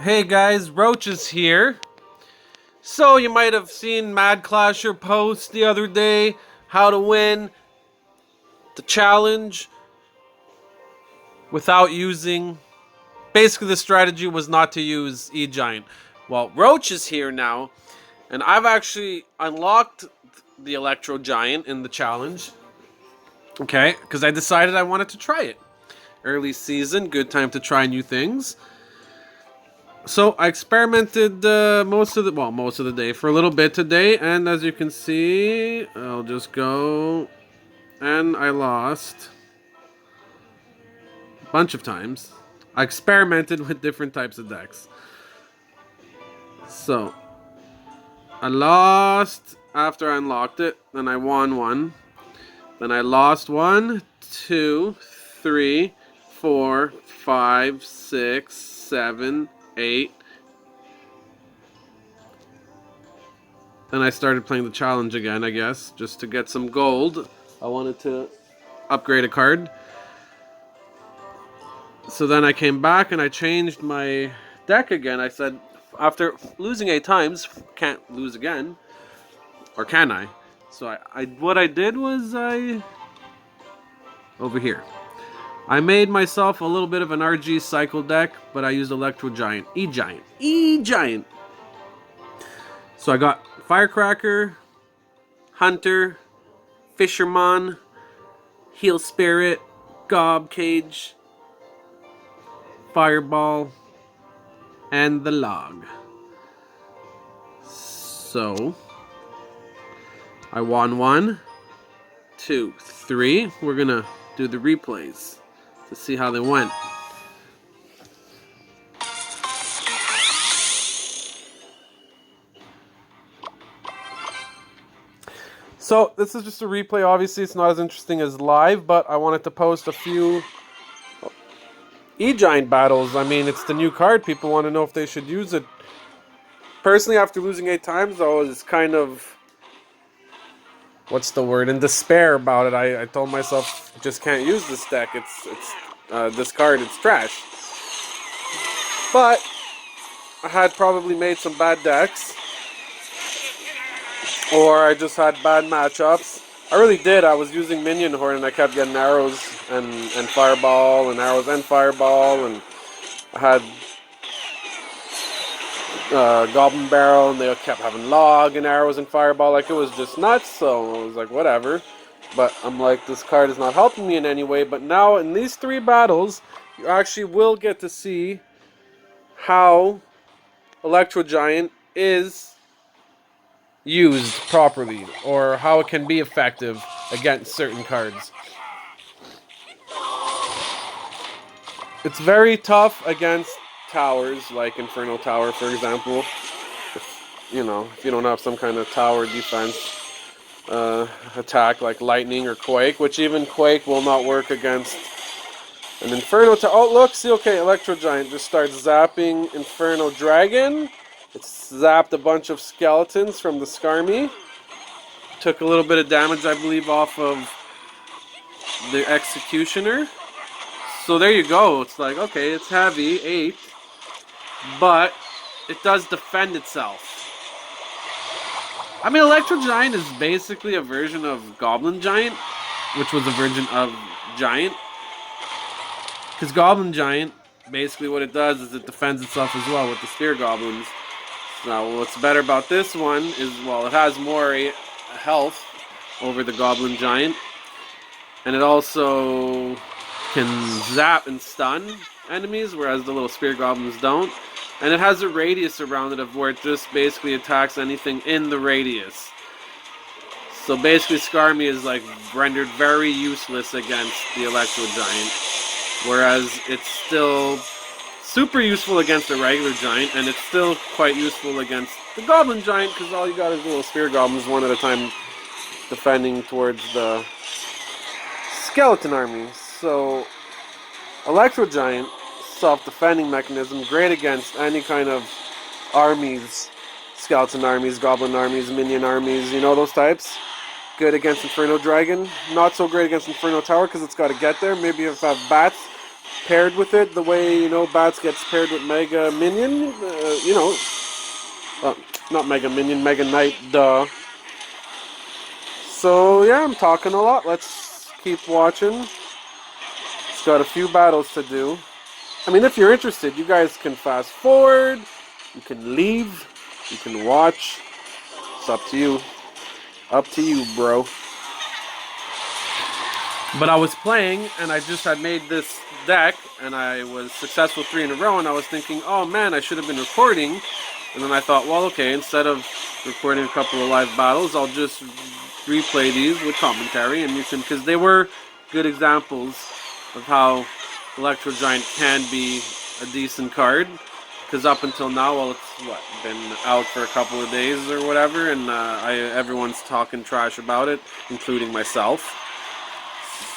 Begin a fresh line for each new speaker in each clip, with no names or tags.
Hey guys, Roach is here. So you might have seen Mad Clasher post the other day how to win the challenge without using. Basically, the strategy was not to use E-Giant. Well, Roach is here now, and I've actually unlocked the Electro Giant in the challenge. Okay, because I decided I wanted to try it. Early season, good time to try new things. So I experimented most of the day for a little bit today, and as you can see, I'll just go, and I lost a bunch of times. I experimented with different types of decks. So I lost after I unlocked it, then I won one, then I lost 1, 2, 3, 4, 5, 6, 7, 8. Then I started playing the challenge again, I guess, just to get some gold. I wanted to upgrade a card. So then I came back and I changed my deck again. I said, after losing 8 times, can't lose again. Or can I? So what I did was over here. I made myself a little bit of an RG cycle deck, but I used Electro Giant. E-Giant. E-Giant. So I got Firecracker, Hunter, Fisherman, Heal Spirit, Gob Cage, Fireball, and the Log. So I won 1, 2, 3. We're gonna do the replays to see how they went. So this is just a replay. Obviously, it's not as interesting as live, but I wanted to post a few E-Giant battles. I mean, it's the new card. People want to know if they should use it. Personally, after losing 8 times, I was kind of, what's the word, in despair about it. I told myself, just can't use this deck. It's this card. It's trash. But I had probably made some bad decks, or I just had bad matchups. I really did. I was using Minion Horde and I kept getting arrows and Fireball and arrows and Fireball, and I had Goblin Barrel and they kept having Log and arrows and Fireball. Like, it was just nuts, so I was like, whatever. But I'm like, this card is not helping me in any way. But now in these 3 battles, you actually will get to see how Electro Giant is used properly, or how it can be effective against certain cards. It's very tough against towers, like Inferno Tower, for example. If you don't have some kind of tower defense attack like Lightning or Quake, which even Quake will not work against an Inferno Tower. Oh, look, see, okay, Electro Giant just starts zapping Inferno Dragon. It's zapped a bunch of skeletons from the Skarmy. Took a little bit of damage, I believe, off of the Executioner. So there you go. It's like, okay, it's heavy, 8, but it does defend itself. I mean, Electro Giant is basically a version of Goblin Giant, which was a version of Giant. Because Goblin Giant, basically what it does is it defends itself as well with the Spear Goblins. Now, what's better about this one is, well, it has more health over the Goblin Giant, and it also can zap and stun enemies, whereas the little Spear Goblins don't. And it has a radius around it of where it just basically attacks anything in the radius. So basically, Skarmy is like rendered very useless against the Electro Giant, whereas it's still super useful against a regular Giant, and it's still quite useful against the Goblin Giant, because all you got is little Spear Goblins one at a time defending towards the Skeleton armies. So, Electro Giant, self-defending mechanism, great against any kind of armies, Skeleton armies, Goblin armies, Minion armies, you know, those types. Good against Inferno Dragon, not so great against Inferno Tower because it's got to get there. Maybe if I have bats, paired with it the way, you know, Bats gets paired with Mega Minion. You know, not Mega Minion, Mega Knight, duh. So yeah, I'm talking a lot. Let's keep watching. It's got a few battles to do. I mean, if you're interested, you guys can fast forward, you can leave, you can watch. It's up to you. Up to you, bro. But I was playing, and I just had made this deck, and I was successful 3 in a row, and I was thinking, oh man, I should have been recording. And then I thought, well, okay, instead of recording a couple of live battles, I'll just replay these with commentary, and you can, because they were good examples of how Electro Giant can be a decent card. Because up until now, well, it's been out for a couple of days or whatever, and everyone's talking trash about it, including myself.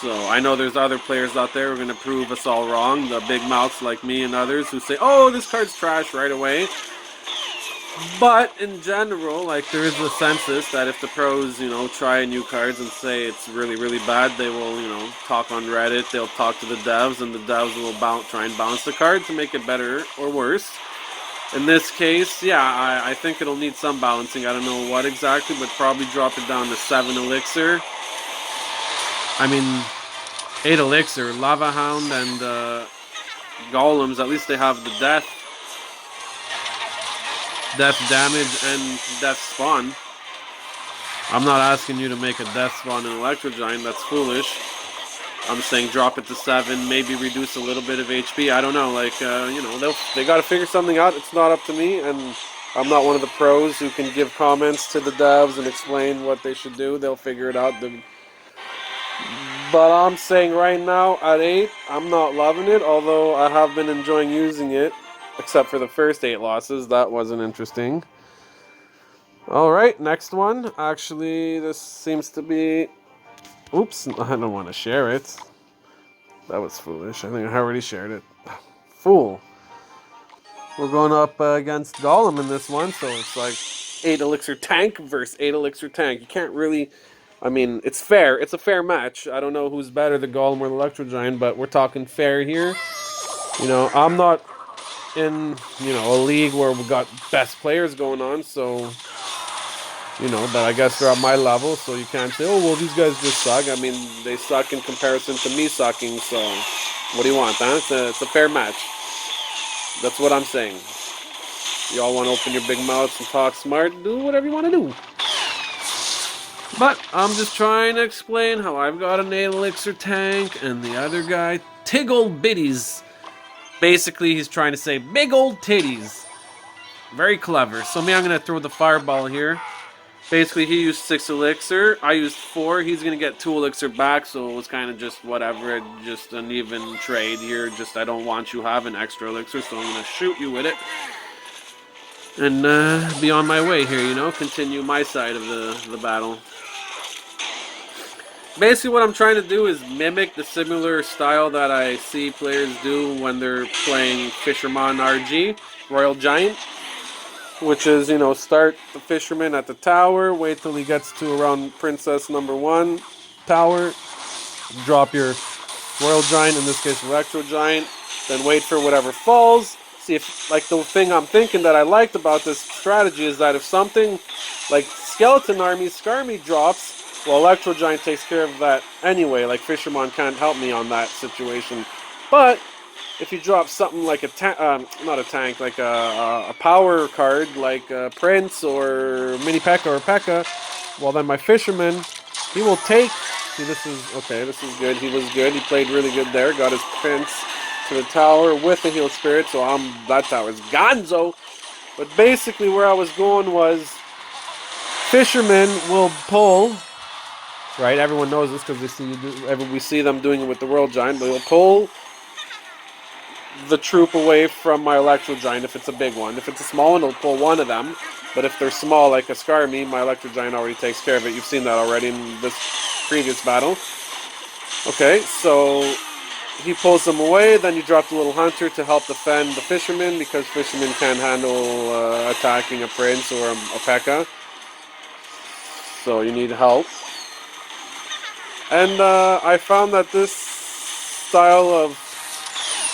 So I know there's other players out there who are going to prove us all wrong, the big mouths like me and others who say, oh, this card's trash right away. But in general, like, there is a census that if the pros, you know, try new cards and say it's really, really bad, they will, you know, talk on Reddit, they'll talk to the devs, and the devs will try and balance the card to make it better or worse. In this case, yeah, I think it'll need some balancing. I don't know what exactly, but probably drop it down to 7 elixir. I mean, 8 elixir, Lava Hound and Golems, at least they have the death damage and death spawn. I'm not asking you to make a death spawn in Electro Giant, that's foolish. I'm saying drop it to 7, maybe reduce a little bit of HP, I don't know, like, you know, they gotta figure something out, it's not up to me, and I'm not one of the pros who can give comments to the devs and explain what they should do, they'll figure it out. But I'm saying right now, at 8, I'm not loving it, although I have been enjoying using it. Except for the first 8 losses, that wasn't interesting. Alright, next one. Actually, this seems to be... Oops, I don't want to share it. That was foolish. I think I already shared it. Fool. We're going up against Golem in this one, so it's like 8 elixir tank versus 8 elixir tank. You can't really... I mean, it's fair. It's a fair match. I don't know who's better, the Golem or the Electro Giant, but we're talking fair here. You know, I'm not in, you know, a league where we've got best players going on, so, you know, but I guess they're at my level, so you can't say, oh, well, these guys just suck. I mean, they suck in comparison to me sucking, so what do you want, huh? It's a fair match. That's what I'm saying. You all want to open your big mouths and talk smart, do whatever you want to do. But I'm just trying to explain how I've got an 8 elixir tank and the other guy, Tig old bitties. Basically, he's trying to say big old titties. Very clever. So me, I'm going to throw the fireball here. Basically, he used 6 elixir. I used 4. He's going to get 2 elixir back, so it was kind of just whatever. Just an even trade here. Just I don't want you having extra elixir, so I'm going to shoot you with it. And be on my way here, you know. Continue my side of the battle. Basically what I'm trying to do is mimic the similar style that I see players do when they're playing Fisherman RG, Royal Giant. Which is, you know, start the Fisherman at the tower, wait till he gets to around Princess number 1 tower, drop your Royal Giant, in this case Electro Giant, then wait for whatever falls. See if, like, the thing I'm thinking that I liked about this strategy is that if something like Skeleton Army, Skarmy drops, well, Electro Giant takes care of that anyway. Like, Fisherman can't help me on that situation. But if you drop something like not a tank, like a power card, like Prince or Mini P.E.K.K.A. or P.E.K.K.A., well, then my Fisherman, he will take... See, this is... Okay, this is good. He was good. He played really good there. Got his Prince to the tower with the Heal Spirit, so that tower's gonzo. But basically where I was going was Fisherman will pull... Right, everyone knows this because we see them doing it with the World Giant, but he'll pull the troop away from my Electro Giant if it's a big one. If it's a small one, it'll pull one of them. But if they're small, like a Skarmy, my Electro Giant already takes care of it. You've seen that already in this previous battle. Okay, so he pulls them away, then you drop the little Hunter to help defend the Fisherman, because Fisherman can't handle attacking a Prince or a P.E.K.K.A. So you need help. And I found that this style of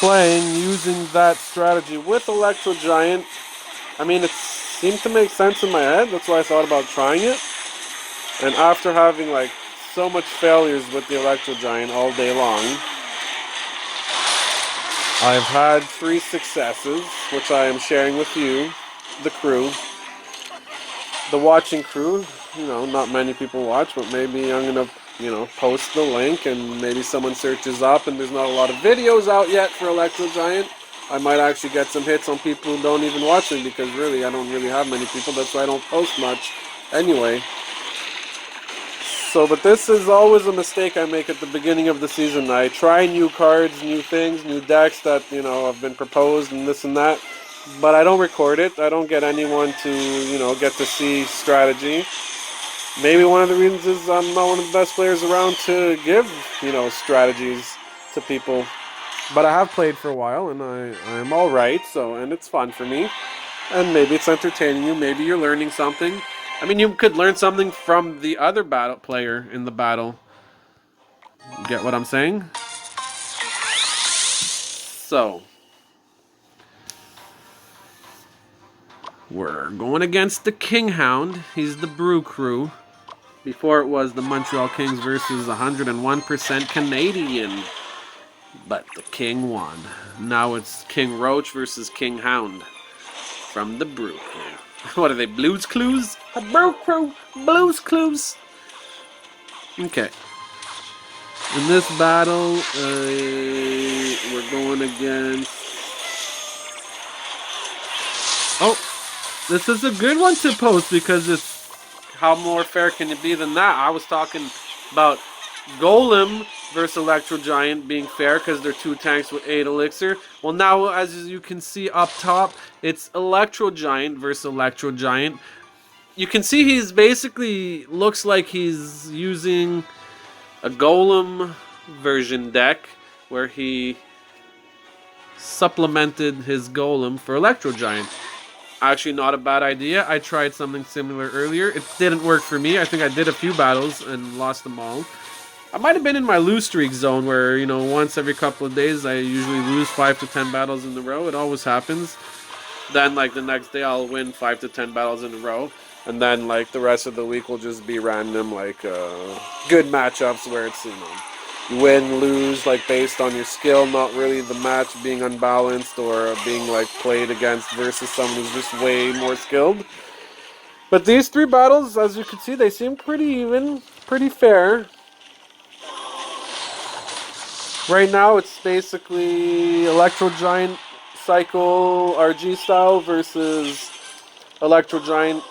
playing using that strategy with Electro Giant. I mean, it seemed to make sense in my head. That's why I thought about trying it. And after having like so much failures with the Electro Giant all day long, I've had 3 successes, which I am sharing with you, the crew, the watching crew. You know, not many people watch, but maybe I'm gonna, you know, post the link, and maybe someone searches up and there's not a lot of videos out yet for Electro Giant. I might actually get some hits on people who don't even watch me, because really I don't really have many people. That's why I don't post much anyway. So, but this is always a mistake I make at the beginning of the season. I try new cards, new things, new decks that, you know, have been proposed and this and that, but I don't record it. I don't get anyone to, you know, get to see strategy. Maybe one of the reasons is I'm not one of the best players around to give, you know, strategies to people. But I have played for a while, and I'm alright, so, and it's fun for me. And maybe it's entertaining you, maybe you're learning something. I mean, you could learn something from the other battle player in the battle. Get what I'm saying? So, we're going against the King Hound. He's the Brew Crew. Before it was the Montreal Kings versus 101% Canadian. But the King won. Now it's King Roach versus King Hound from the Brew Crew. What are they, Blues Clues? A Brew Crew, Blues Clues. Okay. In this battle, we're going against... Oh, this is a good one to post, because it's... How more fair can it be than that? I was talking about Golem versus Electro Giant being fair because they're 2 tanks with 8 elixir. Well, now, as you can see up top, it's Electro Giant versus Electro Giant. You can see he's basically looks like he's using a Golem version deck where he supplemented his Golem for Electro Giant. Actually, not a bad idea. I tried something similar earlier. It didn't work for me. I think I did a few battles and lost them all. I might have been in my lose streak zone where, you know, once every couple of days I usually lose 5 to 10 battles in a row. It always happens. Then, like, the next day I'll win 5 to 10 battles in a row. And then, like, the rest of the week will just be random, like, good matchups where it's, you know, you win, lose, like, based on your skill, not really the match being unbalanced or being, like, played against versus someone who's just way more skilled. But these 3 battles, as you can see, they seem pretty even, pretty fair. Right now, it's basically Electro Giant Cycle RG style versus Electro Giant,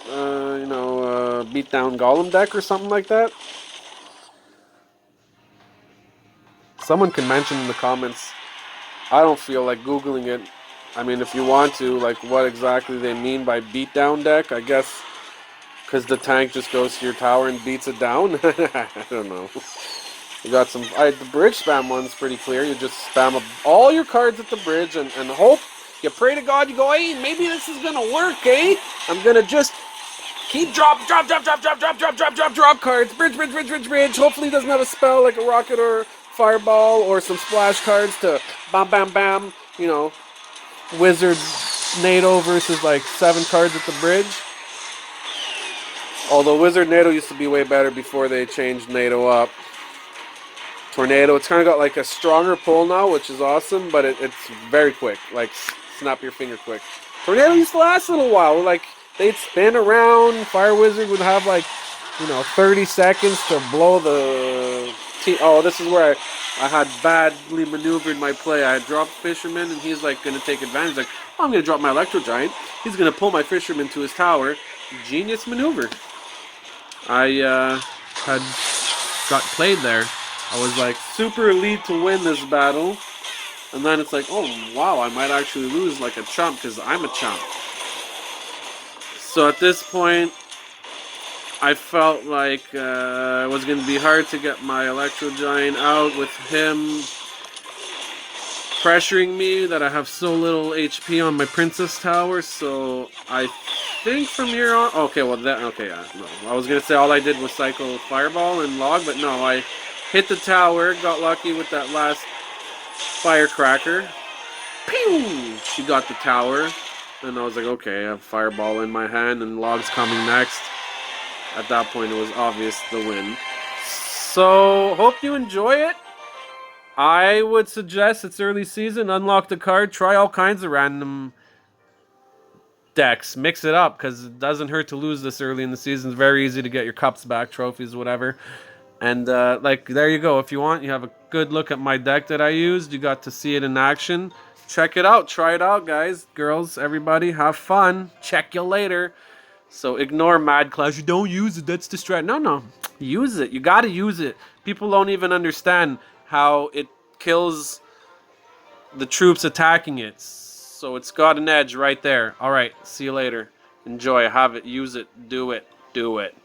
beatdown Golem deck or something like that. Someone can mention in the comments. I don't feel like Googling it. I mean, if you want to, like, what exactly they mean by beatdown deck, I guess, because the tank just goes to your tower and beats it down. I don't know. You got some... the bridge spam one's pretty clear. You just spam up all your cards at the bridge and hope. You pray to God. You go, hey, maybe this is going to work, eh? I'm going to just keep drop cards. Bridge. Hopefully he doesn't have a spell like a rocket or fireball or some splash cards to bam. You know, Wizard NATO versus like 7 cards at the bridge. Although Wizard NATO used to be way better before they changed NATO up. Tornado, it's kind of got like a stronger pull now, which is awesome, but it's very quick, like snap your finger quick. Tornado used to last a little while, like they'd spin around, Fire Wizard would have like, 30 seconds to blow the oh, this is where I had badly maneuvered my play. I had dropped Fisherman, and he's like going to take advantage, like, oh, I'm going to drop my Electro Giant, he's going to pull my Fisherman to his tower. Genius maneuver. I had got played there. I was like super elite to win this battle, and then it's like, oh wow, I might actually lose like a chump because I'm a chump. So at this point, I felt like it was going to be hard to get my Electro Giant out with him pressuring me that I have so little HP on my Princess Tower. So I think from here on, okay, well that, okay, yeah, no, I was going to say all I did was cycle Fireball and Log, but no, I hit the tower, got lucky with that last Firecracker. Pew! She got the tower. And I was like, okay, I have Fireball in my hand and Log's coming next. At that point, it was obvious the win. So, hope you enjoy it. I would suggest it's early season, unlock the card, try all kinds of random decks. Mix it up, because it doesn't hurt to lose this early in the season. It's very easy to get your cups back, trophies, whatever. And, like, there you go. If you want, you have a good look at my deck that I used. You got to see it in action. Check it out. Try it out, guys, girls, everybody. Have fun. Check you later. So ignore Mad Clash. You don't use it. That's distract. No. Use it. You got to use it. People don't even understand how it kills the troops attacking it. So it's got an edge right there. All right. See you later. Enjoy. Have it. Use it. Do it. Do it.